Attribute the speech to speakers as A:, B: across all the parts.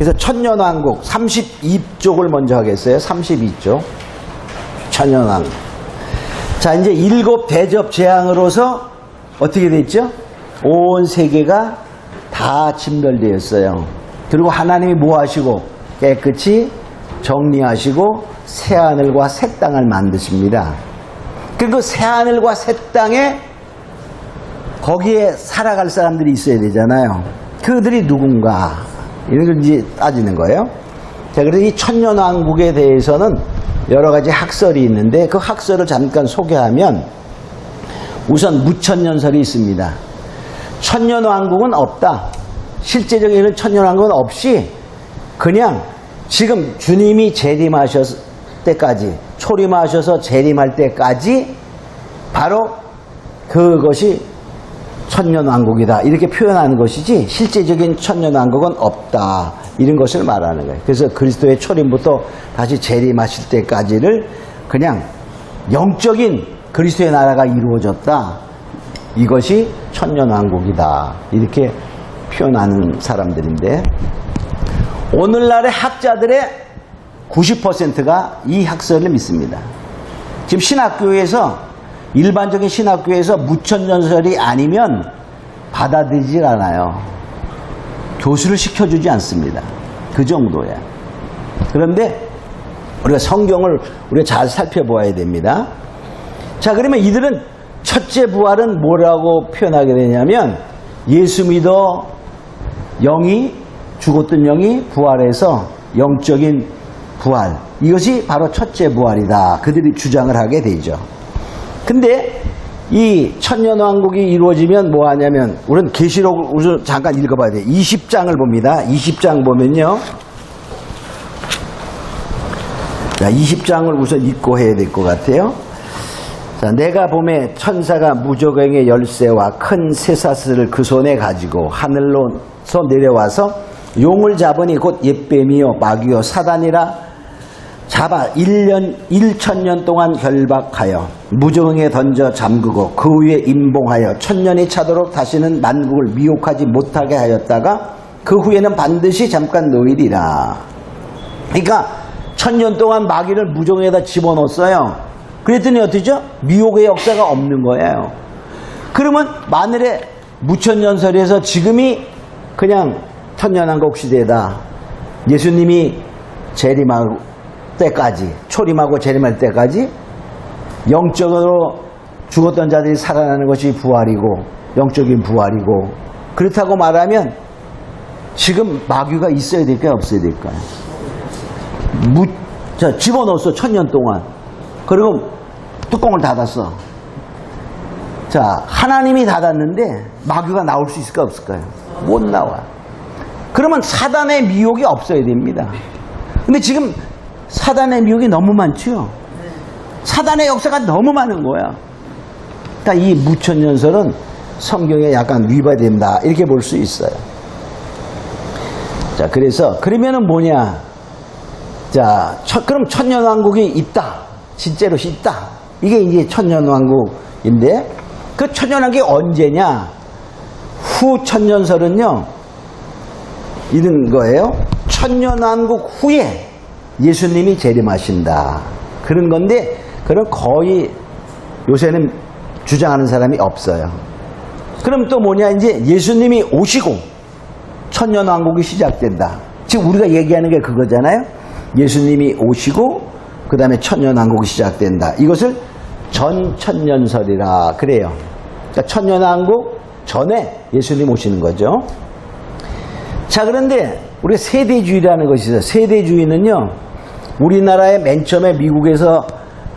A: 그래서 천년왕국 32쪽을 먼저 하겠어요. 32쪽. 천년왕국. 자, 이제 7 대접 재앙으로서 어떻게 됐죠? 온 세계가 다 진멸되었어요. 그리고 하나님이 뭐 하시고 깨끗이 정리하시고 새하늘과 새 땅을 만드십니다. 그리고 새하늘과 새 땅에 거기에 살아갈 사람들이 있어야 되잖아요. 그들이 누군가 이런 걸 이제 따지는 거예요. 자, 그래서 이 천년왕국에 대해서는 여러 가지 학설이 있는데 그 학설을 잠깐 소개하면 우선 무천년설이 있습니다. 천년왕국은 없다. 실제적인 천년왕국은 없이 그냥 지금 주님이 재림하셨을 때까지, 초림하셔서 재림할 때까지 바로 그것이 천년왕국이다 이렇게 표현하는 것이지 실제적인 천년왕국은 없다 이런 것을 말하는 거예요. 그래서 그리스도의 초림부터 다시 재림하실 때까지를 그냥 영적인 그리스도의 나라가 이루어졌다, 이것이 천년왕국이다 이렇게 표현하는 사람들인데, 오늘날의 학자들의 90%가 이 학설을 믿습니다. 지금 신학교에서, 일반적인 신학교에서 무천년설이 아니면 받아들이질 않아요. 교수를 시켜주지 않습니다. 그 정도야. 그런데 우리가 성경을 우리가 잘 살펴보아야 됩니다. 자, 그러면 이들은 첫째 부활은 뭐라고 표현하게 되냐면, 예수 믿어 영이, 죽었던 영이 부활해서 영적인 부활, 이것이 바로 첫째 부활이다 그들이 주장을 하게 되죠. 근데 이 천년왕국이 이루어지면 뭐 하냐면, 우리는 계시록을 우선 잠깐 읽어봐야 돼요. 20장을 봅니다. 20장 보면요, 자, 20장을 우선 읽고 해야 될 것 같아요. 자, 내가 봄에 천사가 무저갱의 열쇠와 큰 쇠사슬을 그 손에 가지고 하늘로서 내려와서 용을 잡으니 곧 옛뱀이요 마귀요 사단이라 잡아 1000년 동안 결박하여 무저갱에 던져 잠그고 그 위에 임봉하여 1000년이 차도록 다시는 만국을 미혹하지 못하게 하였다가 그 후에는 반드시 잠깐 놓이리라. 그러니까 1000년 동안 마귀를 무저갱에다 집어넣었어요. 그랬더니 어떻게죠? 미혹의 역사가 없는 거예요. 그러면 만일에 무천년설에서 지금이 그냥 천년왕국 시대다, 예수님이 재림할 때까지, 초림하고 재림할 때까지 영적으로 죽었던 자들이 살아나는 것이 부활이고 영적인 부활이고, 그렇다고 말하면 지금 마귀가 있어야 될까요, 없어야 될까요? 자, 집어넣었어. 1000년 동안. 그리고 뚜껑을 닫았어. 자, 하나님이 닫았는데 마귀가 나올 수 있을까 없을까요? 못 나와. 그러면 사단의 미혹이 없어야 됩니다. 근데 지금 사단의 미혹이 너무 많죠. 사단의 역사가 너무 많은 거야. 그러니까 이 무천년설은 성경에 약간 위반된다 이렇게 볼 수 있어요. 자, 그래서 그러면은 뭐냐? 자, 그럼 천년왕국이 있다, 실제로 있다, 이게 이제 천년왕국인데, 그 천년왕국이 언제냐? 후 천년설은요 이런 거예요. 천년왕국 후에 예수님이 재림하신다 그런 건데, 그런 거의 요새는 주장하는 사람이 없어요. 그럼 또 뭐냐? 이제 예수님이 오시고 천년왕국이 시작된다. 지금 우리가 얘기하는 게 그거잖아요. 예수님이 오시고 그 다음에 천년왕국이 시작된다. 이것을 전천년설이라 그래요. 그러니까 천년왕국 전에 예수님 오시는 거죠. 자, 그런데 우리가 세대주의라는 것이 있어요. 세대주의는요, 우리나라에 맨 처음에 미국에서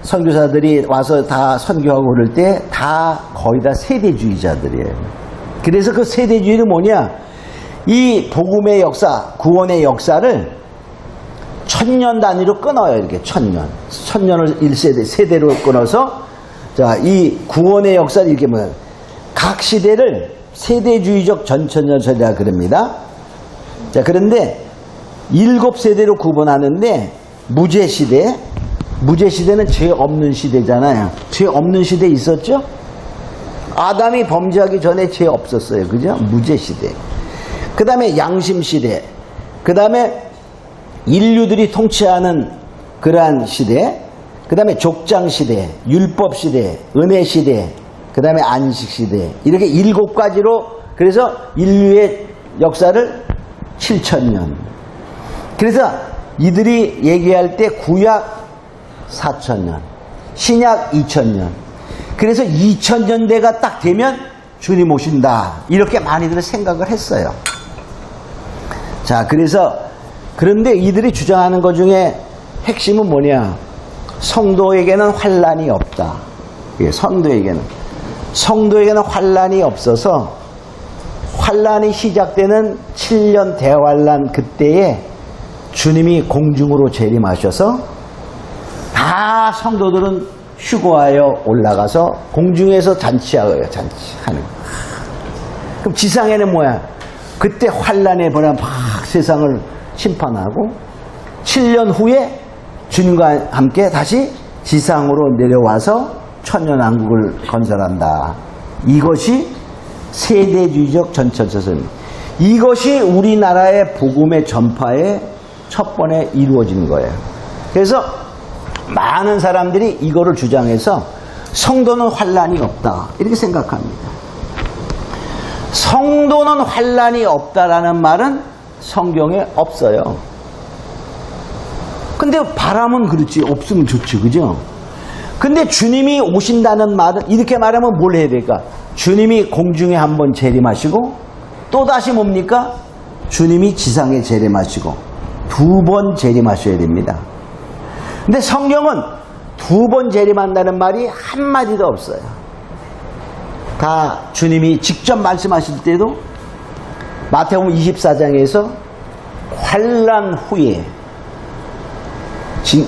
A: 선교사들이 와서 다 선교하고 그럴 때 다 거의 다 세대주의자들이에요. 그래서 그 세대주의는 뭐냐? 이 복음의 역사, 구원의 역사를 1000년 단위로 끊어요. 이렇게 1000년. 1000년을 1세대, 세대로 끊어서, 자, 이 구원의 역사를 이렇게 뭐, 각 시대를 세대주의적 전천년설이라 그럽니다. 자, 그런데 7세대로 구분하는데, 무죄시대, 무죄시대는 죄 없는 시대잖아요. 죄 없는 시대 있었죠? 아담이 범죄하기 전에 죄 없었어요. 그죠? 무죄시대. 그 다음에 양심시대. 그 다음에 인류들이 통치하는 그러한 시대, 그 다음에 족장시대, 율법시대, 은혜시대, 그 다음에 안식시대, 이렇게 7가지로, 그래서 인류의 역사를 7,000년. 그래서 이들이 얘기할 때 구약 4,000년, 신약 2,000년. 그래서 2000년대가 딱 되면 주님 오신다. 이렇게 많이들 생각을 했어요. 자, 그런데 이들이 주장하는 것 중에 핵심은 뭐냐? 성도에게는 환난이 없다. 예, 성도에게는 환난이 없어서 환난이 시작되는 7년 대환난 그때에 주님이 공중으로 재림하셔서 다 성도들은 휴거하여 올라가서 공중에서 잔치하는 거예요. 그럼 지상에는 뭐야? 그때 환난의 보람 막 세상을 심판하고 7년 후에 주님과 함께 다시 지상으로 내려와서 천년왕국을 건설한다. 이것이 세대주의적 전천서입니다. 이것이 우리나라의 복음의 전파의 첫 번에 이루어진 거예요. 그래서 많은 사람들이 이거를 주장해서 성도는 환난이 없다 이렇게 생각합니다. 성도는 환난이 없다라는 말은 성경에 없어요. 근데 바람은 그렇지, 없으면 좋지, 그죠? 근데 주님이 오신다는 말은, 이렇게 말하면 뭘 해야 될까? 주님이 공중에 한번 재림하시고 또다시 뭡니까? 주님이 지상에 재림하시고 2번 재림하셔야 됩니다. 근데 성경은 2번 재림한다는 말이 한마디도 없어요. 다 주님이 직접 말씀하실 때도 마태복음 24장에서 환난 후에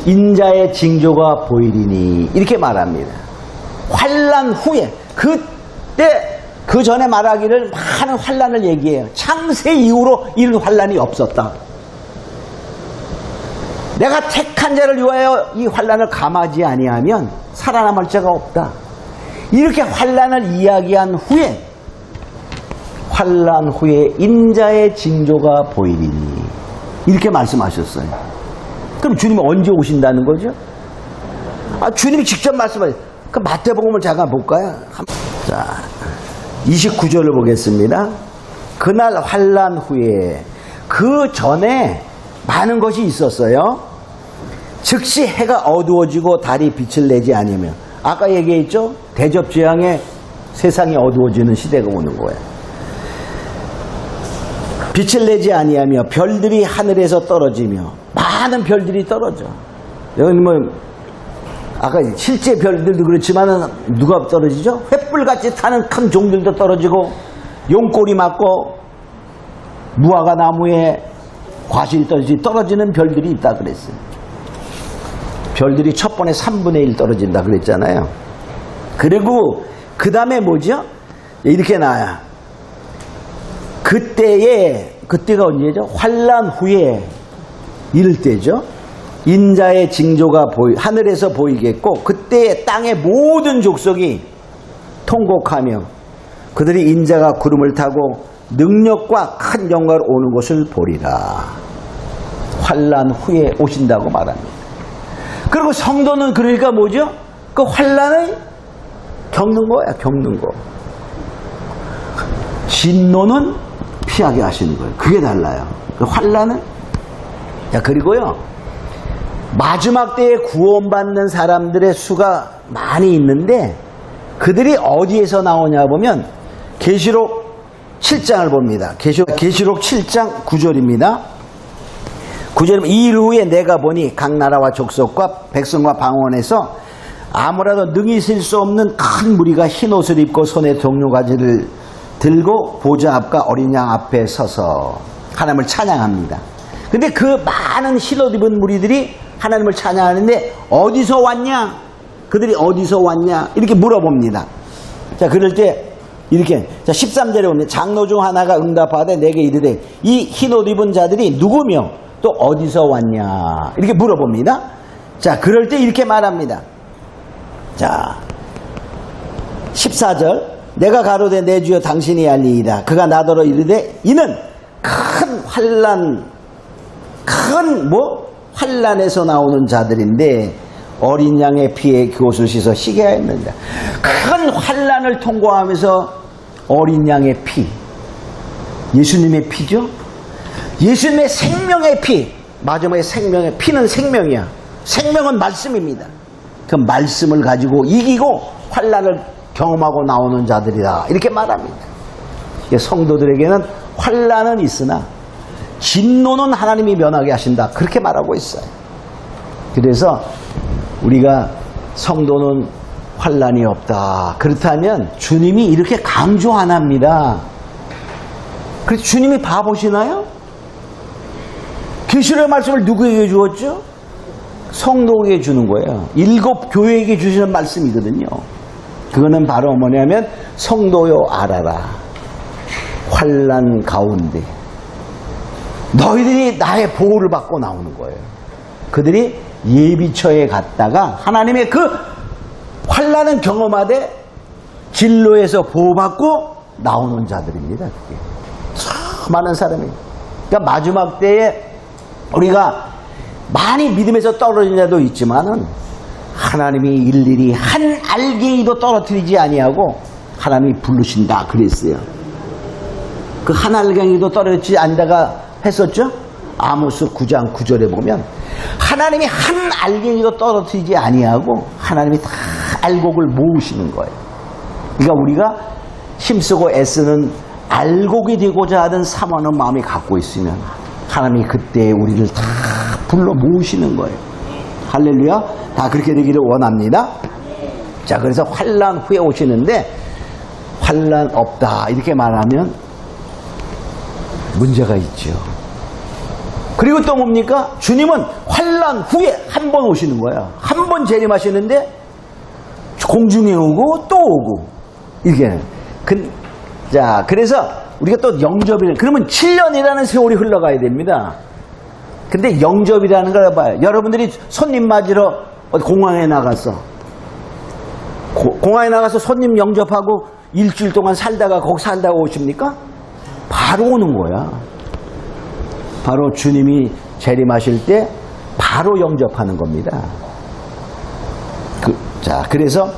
A: 인자의 징조가 보이리니 이렇게 말합니다. 환난 후에, 그때 그 전에 말하기를 많은 환난을 얘기해요. 창세 이후로 이런 환난이 없었다. 내가 택한 자를 위하여 이 환난을 감하지 아니하면 살아남을 자가 없다. 이렇게 환난을 이야기한 후에 환난 후에 인자의 징조가 보이리니 이렇게 말씀하셨어요. 그럼 주님이 언제 오신다는 거죠? 주님이 직접 말씀하셨어요. 그 마태복음을 잠깐 볼까요? 자, 29절을 보겠습니다. 그날 환난 후에, 그 전에 많은 것이 있었어요. 즉시 해가 어두워지고 달이 빛을 내지 아니면, 아까 얘기했죠? 대접재앙에 세상이 어두워지는 시대가 오는 거예요. 빛을 내지 아니하며 별들이 하늘에서 떨어지며, 많은 별들이 떨어져. 여기 뭐 아까 실제 별들도 그렇지만은 누가 떨어지죠? 횃불같이 타는 큰 종들도 떨어지고, 용꼬리 맞고 무화과 나무에 과실이 떨어지는 별들이 있다 그랬어요. 별들이 첫 번에 3분의 1 떨어진다 그랬잖아요. 그리고 그 다음에 뭐죠? 이렇게 나와요. 그때가 언제죠? 환난 후에 이럴 때죠. 인자의 징조가 하늘에서 보이겠고, 그때 땅의 모든 족속이 통곡하며 그들이 인자가 구름을 타고 능력과 큰 영광을 오는 것을 보리라. 환난 후에 오신다고 말합니다. 그리고 성도는 그러니까 뭐죠? 그 환난을 겪는 거야, 겪는 거. 진노는 피하게 하시는 거예요. 그게 달라요. 그 환난은. 자, 그리고요, 마지막 때에 구원받는 사람들의 수가 많이 있는데, 그들이 어디에서 나오냐 보면 계시록 7장을 봅니다. 계시록 7장 9절입니다. 9절은 이일 후에 내가 보니 각 나라와 족속과 백성과 방언에서 아무라도 능히 셀 수 없는 큰 무리가 흰 옷을 입고 손에 동료가지를 들고 보좌 앞과 어린 양 앞에 서서 하나님을 찬양합니다. 근데 그 많은 흰 옷 입은 무리들이 하나님을 찬양하는데 어디서 왔냐? 그들이 어디서 왔냐? 이렇게 물어봅니다. 자, 그럴 때 이렇게, 자, 13절에 오면 장로 중 하나가 응답하되 내게 이르되 이 흰 옷 입은 자들이 누구며 또 어디서 왔냐? 이렇게 물어봅니다. 자, 그럴 때 이렇게 말합니다. 자, 14절, 내가 가로되 내 주여 당신이 알리이다. 그가 나더러 이르되 이는 큰 환난 큰 환란에서 나오는 자들인데 어린 양의 피에 그옷을 씻어 시게 하였느니라. 큰 환란을 통과하면서 어린 양의 피, 예수님의 피죠. 예수님의 생명의 피, 마지막에 생명의 피는 생명이야. 생명은 말씀입니다. 그 말씀을 가지고 이기고 환란을 경험하고 나오는 자들이다, 이렇게 말합니다. 성도들에게는 환란은 있으나 진노는 하나님이 면하게 하신다, 그렇게 말하고 있어요. 그래서 우리가 성도는 환란이 없다, 그렇다면 주님이 이렇게 강조 안 합니다. 그래서 주님이 바보시나요? 계시록의 말씀을 누구에게 주었죠? 성도에게 주는 거예요. 7 교회에게 주시는 말씀이거든요. 그거는 바로 뭐냐면 성도여 알아라, 환란 가운데 너희들이 나의 보호를 받고 나오는 거예요. 그들이 예비처에 갔다가 하나님의 그 환란은 경험하되 진로에서 보호받고 나오는 자들입니다. 그게 참 많은 사람이. 그러니까 마지막 때에 우리가 많이 믿음에서 떨어진 자도 있지만은 하나님이 일일이 한 알갱이도 떨어뜨리지 아니하고 하나님이 부르신다 그랬어요. 그 한 알갱이도 떨어지지 않다가 했었죠? 아모스 9장 9절에 보면 하나님이 한 알갱이도 떨어뜨리지 아니하고 하나님이 다 알곡을 모으시는 거예요. 그러니까 우리가 힘쓰고 애쓰는 알곡이 되고자 하는 사모하는 마음이 갖고 있으면 하나님이 그때 우리를 다 불러 모으시는 거예요. 할렐루야. 다 그렇게 되기를 원합니다. 자, 그래서 환란 후에 오시는데 환란 없다 이렇게 말하면 문제가 있죠. 그리고 또 뭡니까? 주님은 환란 후에 한 번 오시는 거예요. 한 번 재림하시는데 공중에 오고 또 오고 이게. 자, 그래서 우리가 또 영접을, 그러면 7년이라는 세월이 흘러가야 됩니다. 근데 영접이라는 걸 봐요. 여러분들이 손님 맞으러 공항에 나갔어. 공항에 나가서 손님 영접하고 일주일 동안 살다가 거기 살다가 오십니까? 바로 오는 거야. 바로 주님이 재림하실 때 바로 영접하는 겁니다. 자, 그래서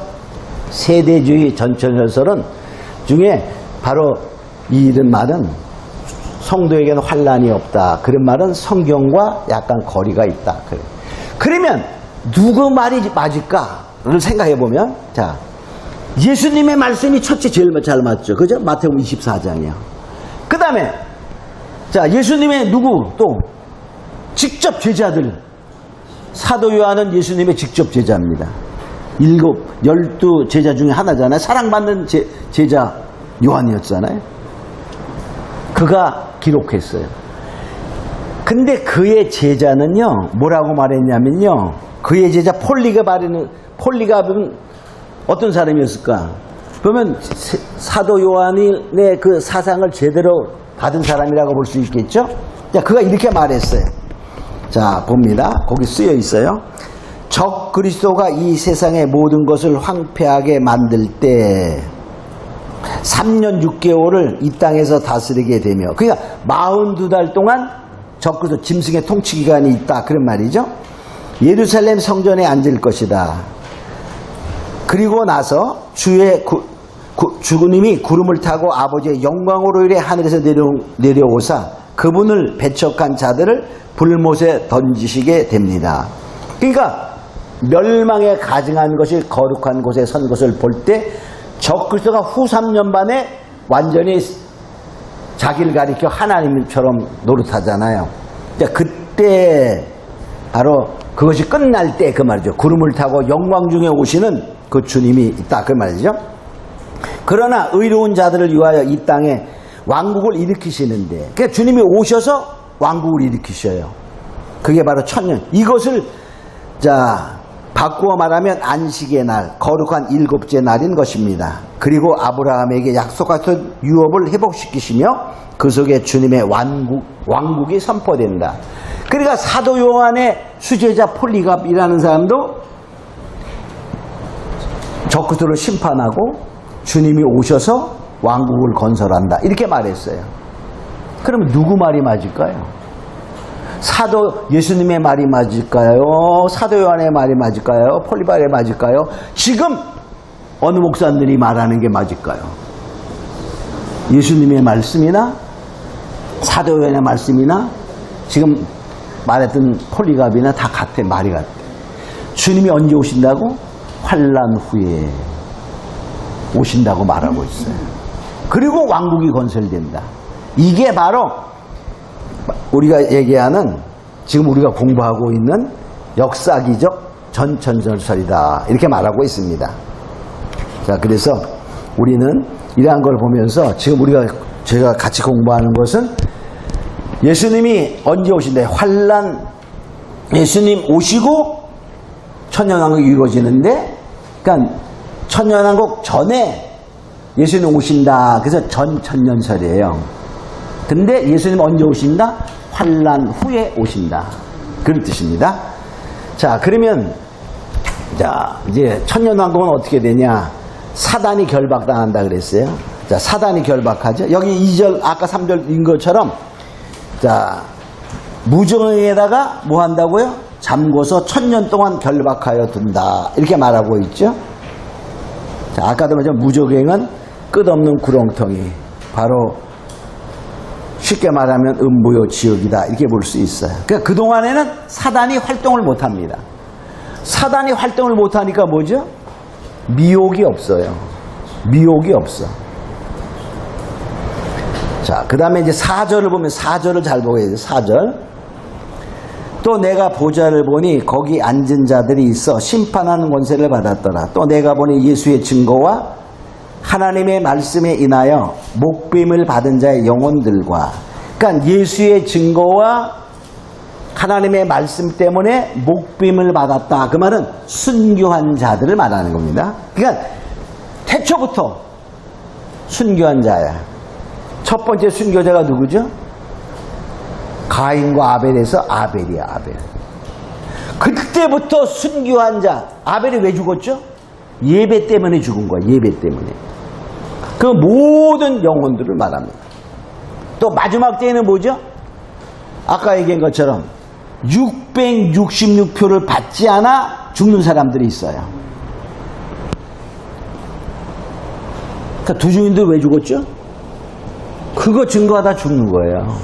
A: 세대주의 전천절설은 중에 바로 이 말은 성도에게는 환란이 없다, 그런 말은 성경과 약간 거리가 있다. 그러면 누구 말이 맞을까를 생각해 보면, 자, 예수님의 말씀이 첫째 제일 잘 맞죠, 그죠? 마태복음 24장이요. 그 다음에 자, 예수님의 누구 또 직접 제자들, 사도 요한은 예수님의 직접 제자입니다. 12 제자 중에 하나잖아요. 사랑받는 제자 요한이었잖아요. 그가 기록했어요. 근데 그의 제자는요, 뭐라고 말했냐면요, 그의 제자 폴리갑은 어떤 사람이었을까? 그러면 사도 요한의 그 사상을 제대로 받은 사람이라고 볼 수 있겠죠? 자, 그가 이렇게 말했어요. 자, 봅니다. 거기 쓰여 있어요. 적 그리스도가 이 세상의 모든 것을 황폐하게 만들 때 3년 6개월을 이 땅에서 다스리게 되며, 그러니까 42달 동안 적 그리스도 짐승의 통치 기간이 있다, 그런 말이죠. 예루살렘 성전에 앉을 것이다. 그리고 나서 주님이 구름을 타고 아버지의 영광으로 이래 하늘에서 내려오사 그분을 배척한 자들을 불못에 던지시게 됩니다. 그러니까 멸망에 가증한 것이 거룩한 곳에 선 것을 볼 때 적그리스도가 후 3년 반에 완전히 자기를 가리켜 하나님처럼 노릇하잖아요. 그때 바로 그것이 끝날 때 그 말이죠. 구름을 타고 영광 중에 오시는 그 주님이 있다, 그 말이죠. 그러나 의로운 자들을 위하여 이 땅에 왕국을 일으키시는데, 그러니까 주님이 오셔서 왕국을 일으키셔요. 그게 바로 천년. 이것을 자 바꾸어 말하면 안식의 날, 거룩한 7째 날인 것입니다. 그리고 아브라함에게 약속하신 유업을 회복시키시며 그 속에 주님의 왕국이 선포된다. 그러니까 사도 요한의 수제자 폴리갑이라는 사람도 적그리스도를 심판하고 주님이 오셔서 왕국을 건설한다, 이렇게 말했어요. 그러면 누구 말이 맞을까요? 사도 예수님의 말이 맞을까요? 사도 요한의 말이 맞을까요? 폴리바의 맞을까요? 지금 어느 목사님들이 말하는 게 맞을까요? 예수님의 말씀이나 사도 요한의 말씀이나 지금 말했던 폴리갑이나 다 같아. 말이 같아. 주님이 언제 오신다고? 환난 후에 오신다고 말하고 있어요. 그리고 왕국이 건설된다. 이게 바로 우리가 얘기하는 지금 우리가 공부하고 있는 역사기적 전천절설이다. 이렇게 말하고 있습니다. 자, 그래서 우리는 이러한 걸 보면서 지금 제가 같이 공부하는 것은 예수님이 언제 오신다. 환난, 예수님 오시고 천년왕국이 이루어지는데, 그러니까 천년왕국 전에 예수님 오신다. 그래서 전천년설이에요. 근데 예수님 언제 오신다? 환난 후에 오신다. 그런 뜻입니다. 자, 그러면 자, 이제 천년왕국은 어떻게 되냐? 사단이 결박당한다 그랬어요. 자, 사단이 결박하죠. 여기 2절 아까 3절인 것처럼 자, 무정에다가 뭐 한다고요? 잠궈서 1000년 동안 결박하여 둔다. 이렇게 말하고 있죠. 자, 아까도 말했죠. 무적행은 끝없는 구렁텅이. 바로 쉽게 말하면 음부요 지옥이다. 이렇게 볼 수 있어요. 그러니까 그동안에는 사단이 활동을 못합니다. 사단이 활동을 못하니까 뭐죠? 미혹이 없어요. 미혹이 없어. 자, 그 다음에 이제 4절을 보면 4절을 잘 보고 해야 돼요. 4절. 또 내가 보좌를 보니 거기 앉은 자들이 있어 심판하는 권세를 받았더라. 또 내가 보니 예수의 증거와 하나님의 말씀에 인하여 목빔을 받은 자의 영혼들과, 그러니까 예수의 증거와 하나님의 말씀 때문에 목빔을 받았다. 그 말은 순교한 자들을 말하는 겁니다. 그러니까 태초부터 순교한 자야. 첫 번째 순교자가 누구죠? 가인과 아벨에서 아벨이야. 아벨. 그때부터 순교한 자. 아벨이 왜 죽었죠? 예배 때문에 죽은 거야. 예배 때문에. 그 모든 영혼들을 말합니다. 또 마지막 때에는 뭐죠? 아까 얘기한 것처럼 666표를 받지 않아 죽는 사람들이 있어요. 그러니까 두 주인들 왜 죽었죠? 그거 증거하다 죽는 거예요.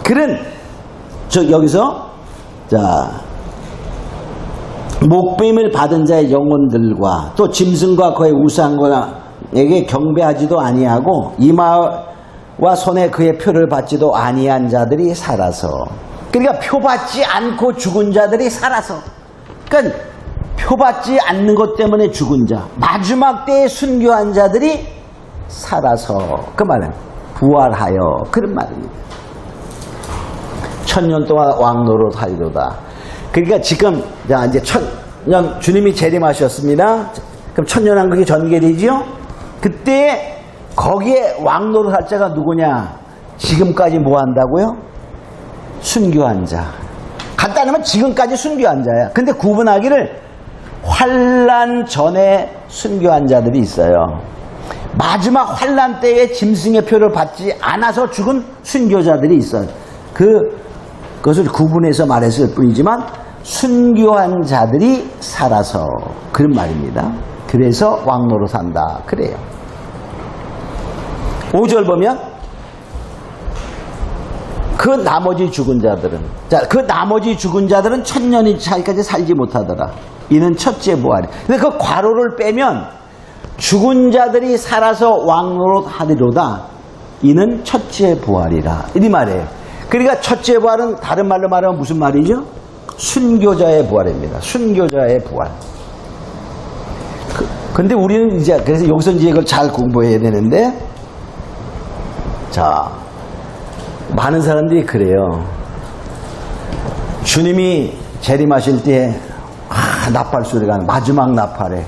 A: 그런 여기서 자, 목빔을 받은 자의 영혼들과 또 짐승과 그의 우상에게 경배하지도 아니하고 이마와 손에 그의 표를 받지도 아니한 자들이 살아서, 그러니까 표 받지 않고 죽은 자들이 살아서, 그러니까 표 받지 않는 것 때문에 죽은 자, 마지막 때에 순교한 자들이 살아서, 그 말은 부활하여, 그런 말입니다. 1000년 동안 왕노릇 하리로다. 그러니까 지금 자, 이제 천년 주님이 재림하셨습니다. 그럼 천년왕국이 전개되지요. 그때 거기에 왕노릇 할 자가 누구냐? 지금까지 뭐 한다고요? 순교한 자. 간단하면 지금까지 순교한 자야. 근데 구분하기를 환난 전에 순교한 자들이 있어요. 마지막 환난 때에 짐승의 표를 받지 않아서 죽은 순교자들이 있어요. 그것을 구분해서 말했을 뿐이지만 순교한 자들이 살아서, 그런 말입니다. 그래서 왕노릇 한다. 그래요. 5절 보면 그 나머지 죽은 자들은, 자, 그 나머지 죽은 자들은 1000년이 차이까지 살지 못하더라. 이는 첫째 부활이. 근데 그 괄호를 빼면 죽은 자들이 살아서 왕노릇 하리로다. 이는 첫째 부활이라. 이 말이에요. 그러니까 첫째 부활은 다른 말로 말하면 무슨 말이죠? 순교자의 부활입니다. 순교자의 부활. 근데 우리는 이제 그래서 여기서 이제 이걸 잘 공부해야 되는데, 자, 많은 사람들이 그래요. 주님이 재림하실 때 나팔 소리가 나는, 마지막 나팔에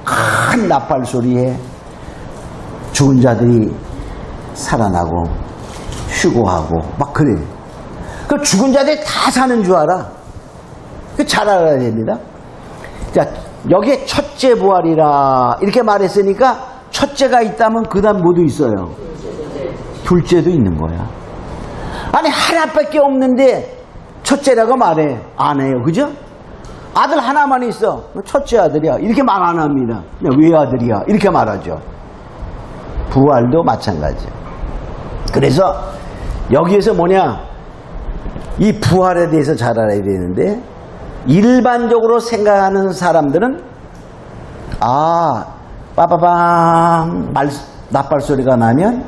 A: 큰 나팔 소리에 죽은 자들이 살아나고 휴고하고 막 그래. 그 죽은 자들이 다 사는 줄 알아. 그 잘 알아야 됩니다. 자, 여기에 첫째 부활이라 이렇게 말했으니까 첫째가 있다면 그 다음 뭐도 있어요? 둘째도 있는 거야. 아니 하나밖에 없는데 첫째라고 말해. 안 해요. 그죠? 아들 하나만 있어. 첫째 아들이야. 이렇게 말 안 합니다. 그냥 외아들이야. 이렇게 말하죠. 부활도 마찬가지예요. 그래서 여기에서 뭐냐? 이 부활에 대해서 잘 알아야 되는데, 일반적으로 생각하는 사람들은 빠바방 나팔 소리가 나면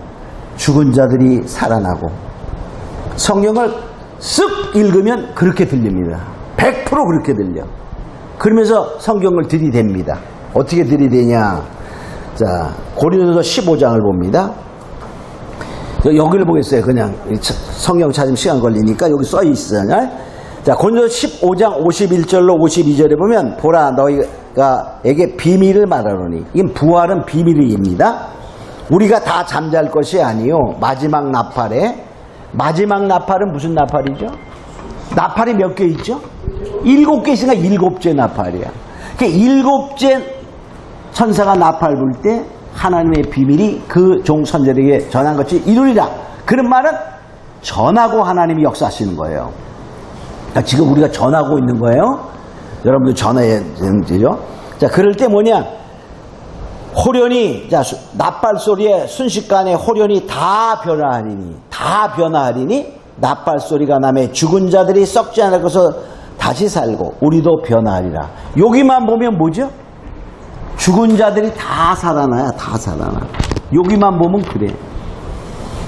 A: 죽은 자들이 살아나고, 성경을 쓱 읽으면 그렇게 들립니다. 100% 그렇게 들려. 그러면서 성경을 들이댑니다. 어떻게 들이대냐? 자, 고린도서 15장을 봅니다. 여기를 보겠어요. 그냥 성경 찾으면 시간 걸리니까 여기 써 있어요. 자, 고린도서 15장 51절로 52절에 보면, 보라 너희가 에게 비밀을 말하노니, 이건 부활은 비밀입니다. 우리가 다 잠잘 것이 아니요 마지막 나팔에, 마지막 나팔은 무슨 나팔이죠? 나팔이 몇 개 있죠? 7개 있으니까 7째 나팔이야. 그러니까 7째 천사가 나팔 불 때 하나님의 비밀이 그 종 선들에게 전한 것이 이루리라. 그런 말은 전하고 하나님이 역사하시는 거예요. 그러니까 지금 우리가 전하고 있는 거예요. 여러분들 전해야 되죠. 자, 그럴 때 뭐냐? 호련이, 자, 나팔 소리에 순식간에 호련이 다 변화하리니 나팔 소리가 나매 죽은 자들이 썩지 않을 것을 다시 살고 우리도 변화하리라. 여기만 보면 뭐죠? 죽은 자들이 다 살아나야, 다 살아나. 여기만 보면 그래.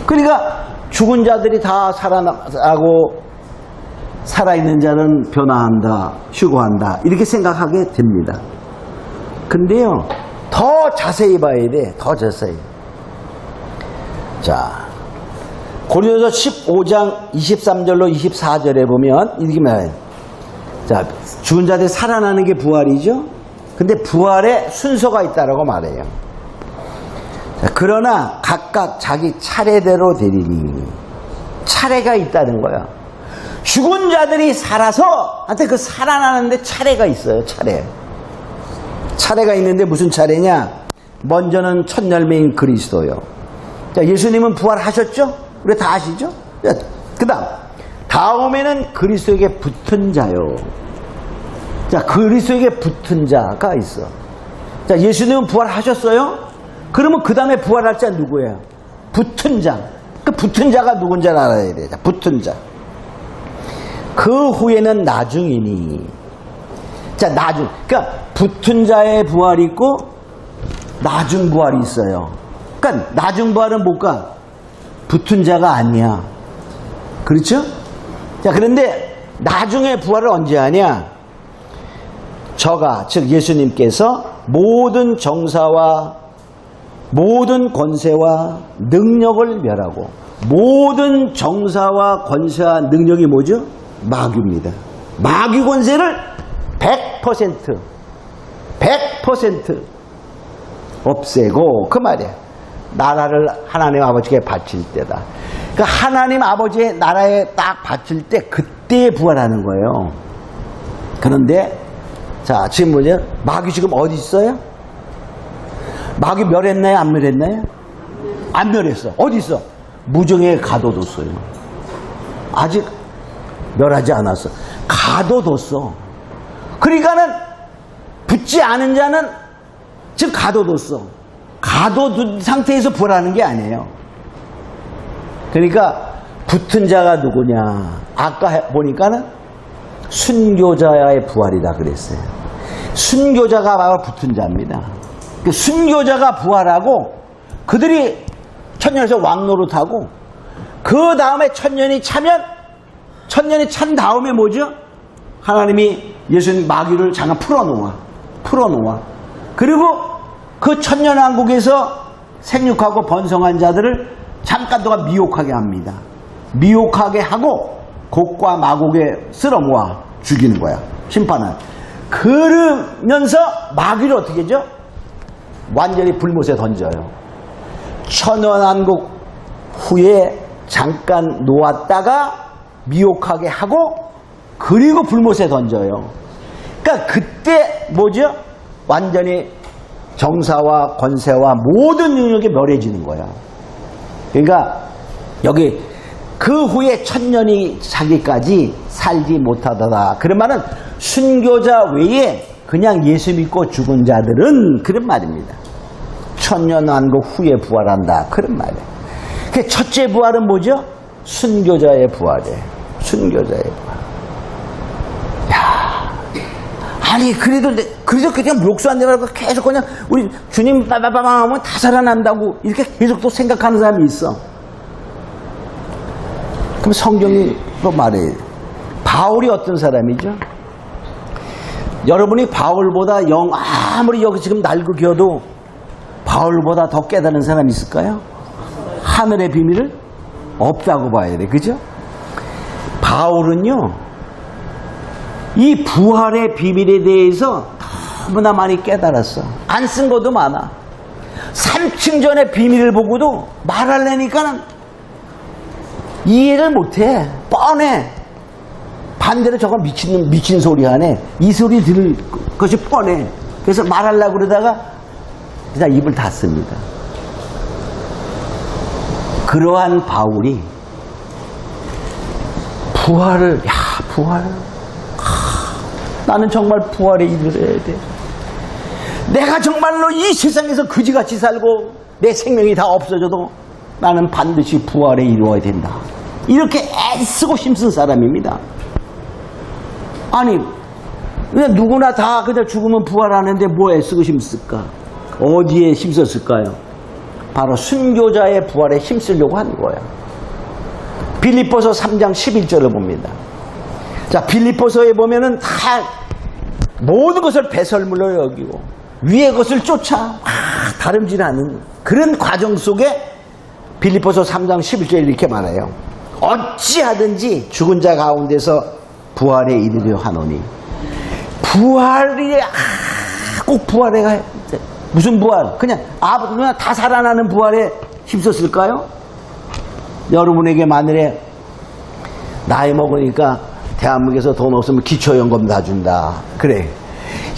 A: 그러니까 죽은 자들이 다 살아나고 살아있는 자는 변화한다, 휴거한다, 이렇게 생각하게 됩니다. 근데요, 더 자세히 봐야 돼. 더 자세히. 자, 고린도서 15장 23절로 24절에 보면 이렇게 말해요. 자, 죽은 자들이 살아나는 게 부활이죠. 근데 부활에 순서가 있다라고 말해요. 자, 그러나 각각 자기 차례대로 되리니, 차례가 있다는 거야. 죽은 자들이 살아서 한테 그 살아나는데 차례가 있어요. 차례가 있는데 무슨 차례냐? 먼저는 첫 열매인 그리스도요. 자, 예수님은 부활하셨죠? 우리 다 아시죠? 그 다음에는 그리스도에게 붙은 자요. 자, 그리스도에게 붙은 자가 있어. 자, 예수님은 부활하셨어요? 그러면 그 다음에 부활할 자 누구예요? 붙은 자. 그 붙은 자가 누군지 알아야 돼. 자, 붙은 자. 그 후에는 나중이니. 자, 나중. 그러니까 붙은 자의 부활이 있고 나중 부활이 있어요. 그러니까 나중 부활은 뭘까? 붙은 자가 아니야. 그렇죠? 자, 그런데 나중에 부활을 언제 하냐? 저가, 즉 예수님께서 모든 정사와 모든 권세와 능력을 멸하고, 모든 정사와 권세와 능력이 뭐죠? 마귀입니다. 마귀 권세를 100% 없애고, 그 말이야. 나라를 하나님 아버지께 바칠 때다. 그러니까 하나님 아버지의 나라에 딱 바칠 때 그때 부활하는 거예요. 그런데 자, 지금 뭐냐? 마귀 지금 어디 있어요? 마귀 멸했나요? 안 멸했나요? 안 멸했어. 어디 있어? 무정에 가둬뒀어요. 아직 멸하지 않았어. 가둬뒀어. 그러니까는 붙지 않은 자는 지금 가둬뒀어. 가둬둔 상태에서 부활하는 게 아니에요. 그러니까 붙은 자가 누구냐? 아까 보니까는 순교자의 부활이다 그랬어요. 순교자가 바로 붙은 자입니다. 순교자가 부활하고 그들이 천년에서 왕노릇하고, 그 다음에 천년이 차면, 천년이 찬 다음에 뭐죠? 하나님이 예수님 마귀를 잠깐 풀어놓아. 그리고 그 천년왕국에서 생육하고 번성한 자들을 잠깐 동안 미혹하게 합니다. 미혹하게 하고 곡과 마곡에 쓸어모아 죽이는 거야. 심판은. 그러면서 마귀를 어떻게 하죠? 완전히 불못에 던져요. 천년왕국 후에 잠깐 놓았다가 미혹하게 하고, 그리고 불못에 던져요. 그러니까 그때 뭐죠? 완전히 정사와 권세와 모든 능력이 멸해지는 거야. 그러니까 여기 그 후에 천년이 자기까지 살지 못하더라. 그런 말은 순교자 외에 그냥 예수 믿고 죽은 자들은 그런 말입니다. 천년 왕국 후에 부활한다. 그런 말이에요. 그 첫째 부활은 뭐죠? 순교자의 부활이에요. 순교자의 부활. 야, 아니 그래도 그냥 묘수 안 되라고 계속 그냥 우리 주님 빠바바바 하면 다 살아난다고 이렇게 계속 또 생각하는 사람이 있어. 그럼 성경이 또 말해요. 바울이 어떤 사람이죠? 여러분이 바울보다 아무리 여기 지금 낡으겨도 바울보다 더 깨달은 사람이 있을까요? 하늘의 비밀을 없다고 봐야 돼. 그죠? 바울은요, 이 부활의 비밀에 대해서 너무나 많이 깨달았어. 안 쓴 것도 많아. 3층 전의 비밀을 보고도 말하려니까는 이해를 못해. 뻔해. 반대로 저거 미친 소리 하네. 이 소리 들을 것이 뻔해. 그래서 말하려고 그러다가 그냥 입을 닫습니다. 그러한 바울이 부활. 나는 정말 부활에 이르러야 돼. 내가 정말로 이 세상에서 그지같이 살고 내 생명이 다 없어져도 나는 반드시 부활에 이루어야 된다. 이렇게 애쓰고 힘쓴 사람입니다. 아니, 그냥 누구나 다 그냥 죽으면 부활하는데 뭐 애쓰고 힘쓸까? 어디에 힘썼을까요? 바로 순교자의 부활에 힘쓰려고 하는 거예요. 빌립보서 3장 11절을 봅니다. 자, 빌립보서에 보면은 다 모든 것을 배설물로 여기고 위의 것을 쫓아 다름질하는 그런 과정 속에 빌립보서 3장 11절에 이렇게 말해요. 어찌하든지 죽은 자 가운데서 부활에 이르려 하노니. 부활이 꼭 부활에 가야 돼. 무슨 부활? 그냥 다 살아나는 부활에 힘썼을까요? 여러분에게 만일에 나이 먹으니까 대한민국에서 돈 없으면 기초연금 다 준다. 그래.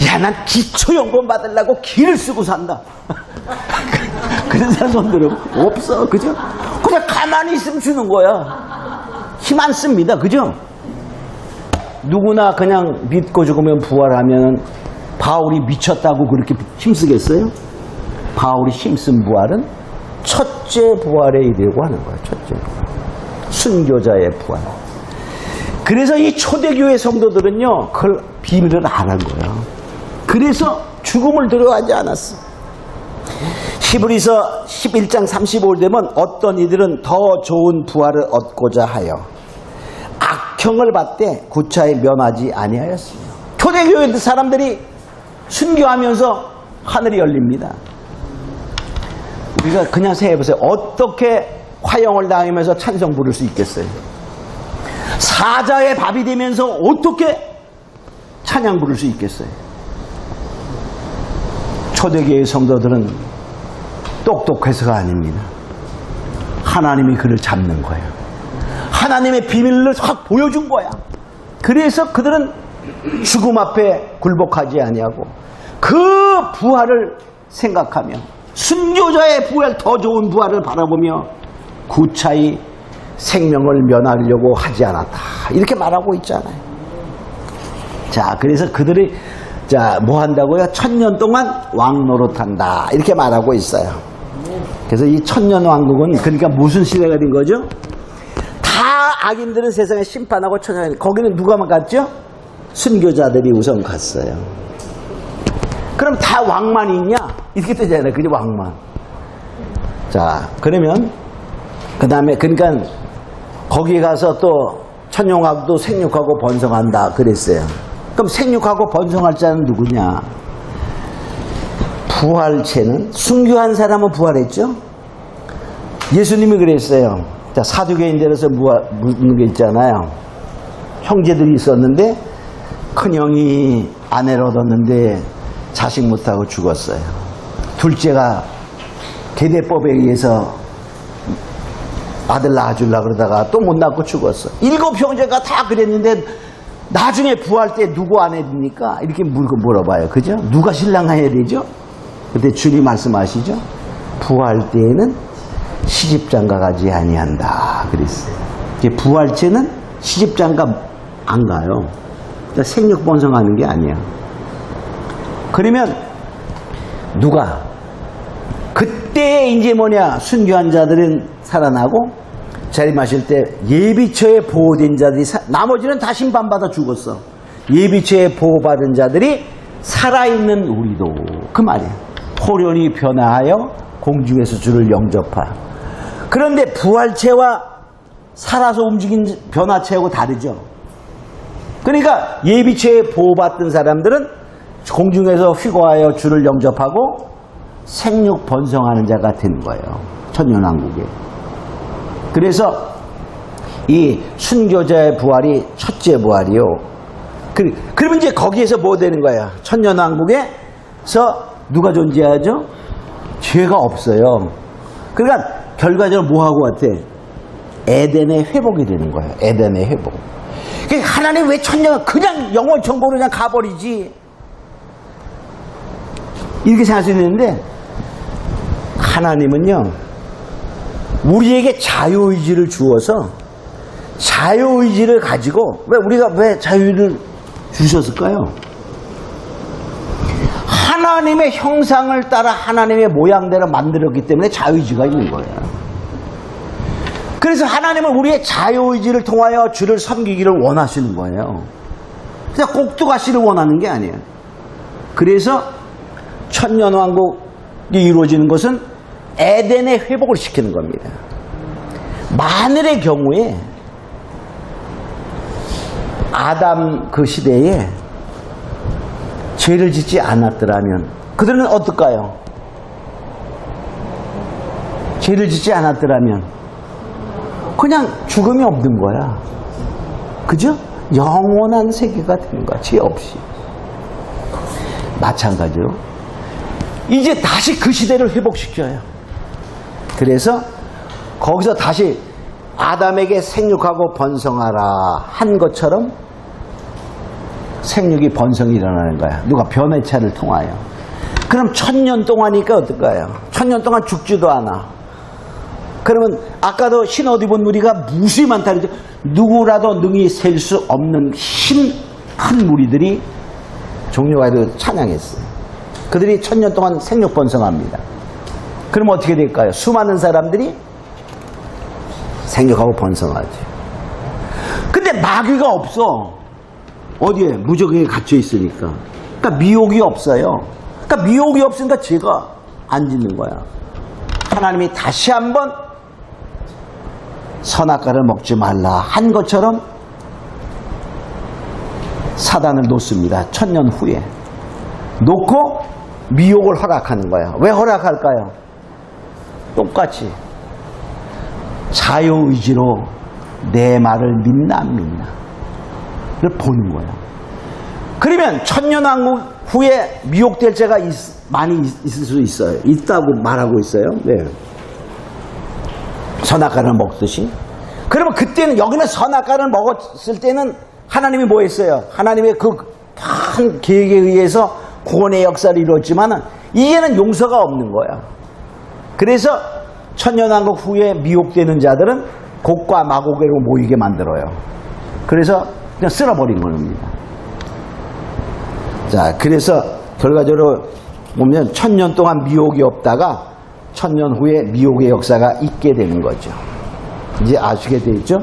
A: 야, 난 기초연금 받으려고 기를 쓰고 산다. 그런 사람 손 들어. 없어. 그죠? 그냥 가만히 있으면 주는 거야. 힘 안 씁니다. 그죠? 누구나 그냥 믿고 죽으면 부활하면 바울이 미쳤다고 그렇게 힘쓰겠어요? 바울이 힘쓴 부활은 첫째 부활에 이르려고 하는 거예요. 첫째 부활. 순교자의 부활. 그래서 이 초대교회 성도들은요, 그걸 비밀을 알은 거예요. 그래서 죽음을 두려워하지 않았어. 히브리서 11장 35절 되면 어떤 이들은 더 좋은 부활을 얻고자 하여 악형을 받되 구차히 면하지 아니하였습니다. 초대교회 사람들이 순교하면서 하늘이 열립니다. 우리가 그냥 생각해보세요. 어떻게 화형을 당하면서 찬송 부를 수 있겠어요? 사자의 밥이 되면서 어떻게 찬양 부를 수 있겠어요? 초대교회 성도들은 똑똑해서가 아닙니다. 하나님이 그를 잡는 거예요. 하나님의 비밀을 확 보여준 거야. 그래서 그들은 죽음 앞에 굴복하지 아니하고 그 부활을 생각하며 순교자의 부활, 더 좋은 부활을 바라보며 구차히 생명을 면하려고 하지 않았다. 이렇게 말하고 있잖아요. 자, 그래서 그들이 뭐 한다고요? 1000년 동안 왕노릇한다. 이렇게 말하고 있어요. 그래서 이 1000년 왕국은 그러니까 무슨 시대가 된 거죠? 다 악인들은 세상에 심판하고 천년, 거기는 누가만 갔죠? 순교자들이 우선 갔어요. 그럼 다 왕만 있냐? 이렇게 되잖아요. 그죠? 왕만. 자, 그러면 그 다음에 그러니까 거기 가서 또 천년왕국도 생육하고 번성한다 그랬어요. 그럼 생육하고 번성할 자는 누구냐? 부활체는 순교한 사람은 부활했죠. 예수님이 그랬어요. 자, 사두개인들에서 묻는 게 있잖아요. 형제들이 있었는데 큰형이 아내를 얻었는데 자식 못하고 죽었어요. 둘째가 계대법에 의해서 아들 낳아주려고 그러다가 또 못 낳고 죽었어. 7 형제가 다 그랬는데 나중에 부활 때 누구 아내입니까? 이렇게 물어봐요. 그죠? 누가 신랑 해야 되죠? 그때 주님 말씀하시죠? 부활 때에는 시집장가 가지 아니한다 그랬어요. 부활체는 시집장가 안 가요. 그러니까 생육 번성하는 게 아니야. 그러면 누가 그때 이제 순교한 자들은 살아나고 자리마실 때 예비처에 보호된 자들이 나머지는 다 심판받아 죽었어. 예비처에 보호받은 자들이 살아있는 우리도 그 말이야. 호련히 변화하여 공중에서 주를 영접하. 그런데 부활체와 살아서 움직인 변화체하고 다르죠. 그러니까 예비체에 보호받던 사람들은 공중에서 휘거하여 주를 영접하고 생육 번성하는 자가 되는 거예요. 천년왕국에. 그래서 이 순교자의 부활이 첫째 부활이요. 그러면 이제 거기에서 뭐 되는 거야? 천년왕국에서 누가 존재하죠? 죄가 없어요. 그러니까 결과적으로 뭐 하고 같아? 에덴의 회복이 되는 거예요. 에덴의 회복. 그러니까 하나님 왜 천년 그냥 영원 천국으로 그냥 가버리지? 이렇게 생각할 수 있는데 하나님은요 우리에게 자유의지를 주어서 자유의지를 가지고 우리가 왜 자유를 주셨을까요? 하나님의 형상을 따라 하나님의 모양대로 만들었기 때문에 자유의지가 있는 거예요. 그래서 하나님은 우리의 자유의지를 통하여 주를 섬기기를 원하시는 거예요. 그냥 꼭두가시를 원하는 게 아니에요. 그래서 천년왕국이 이루어지는 것은 에덴의 회복을 시키는 겁니다. 만일의 경우에 아담 그 시대에 죄를 짓지 않았더라면 그들은 어떨까요? 죄를 짓지 않았더라면 그냥 죽음이 없는 거야. 그죠? 영원한 세계가 되는 거야. 죄 없이. 마찬가지로 이제 다시 그 시대를 회복시켜요. 그래서 거기서 다시 아담에게 생육하고 번성하라 한 것처럼 생육이 번성이 일어나는 거야. 누가 변해차를 통하여. 그럼 1000년 동안이니까 어떨까요? 1000년 동안 죽지도 않아. 그러면 아까도 흰 옷 입은 무리가 무수히 많다 그러죠. 누구라도 능히 셀 수 없는 힘 큰 무리들이 종려가지고 찬양했어요. 그들이 1000년 동안 생육 번성합니다. 그럼 어떻게 될까요? 수많은 사람들이 생육하고 번성하죠. 근데 마귀가 없어. 어디에? 무적에 갇혀 있으니까. 그러니까 미혹이 없어요. 그러니까 미혹이 없으니까 죄가 안 짓는 거야. 하나님이 다시 한번 선악과를 먹지 말라 한 것처럼 사단을 놓습니다. 1000년 후에. 놓고 미혹을 허락하는 거야. 왜 허락할까요? 똑같이 자유의지로 내 말을 믿나 안 믿나 를 보는 거야. 그러면 천년왕국 후에 미혹될 자가 많이 있을 수 있어요. 있다고 말하고 있어요. 네. 선악과를 먹듯이. 그러면 그때는 여기는 선악과를 먹었을 때는 하나님이 뭐 했어요? 하나님의 그 큰 계획에 의해서 구원의 역사를 이루었지만 이제는 용서가 없는 거야. 그래서 천년왕국 후에 미혹되는 자들은 곡과 마곡으로 모이게 만들어요. 그래서 그냥 쓸어버린 겁니다. 자, 그래서 결과적으로 보면 1000년 동안 미혹이 없다가 1000년 후에 미혹의 역사가 있게 되는 거죠. 이제 아시게 되죠?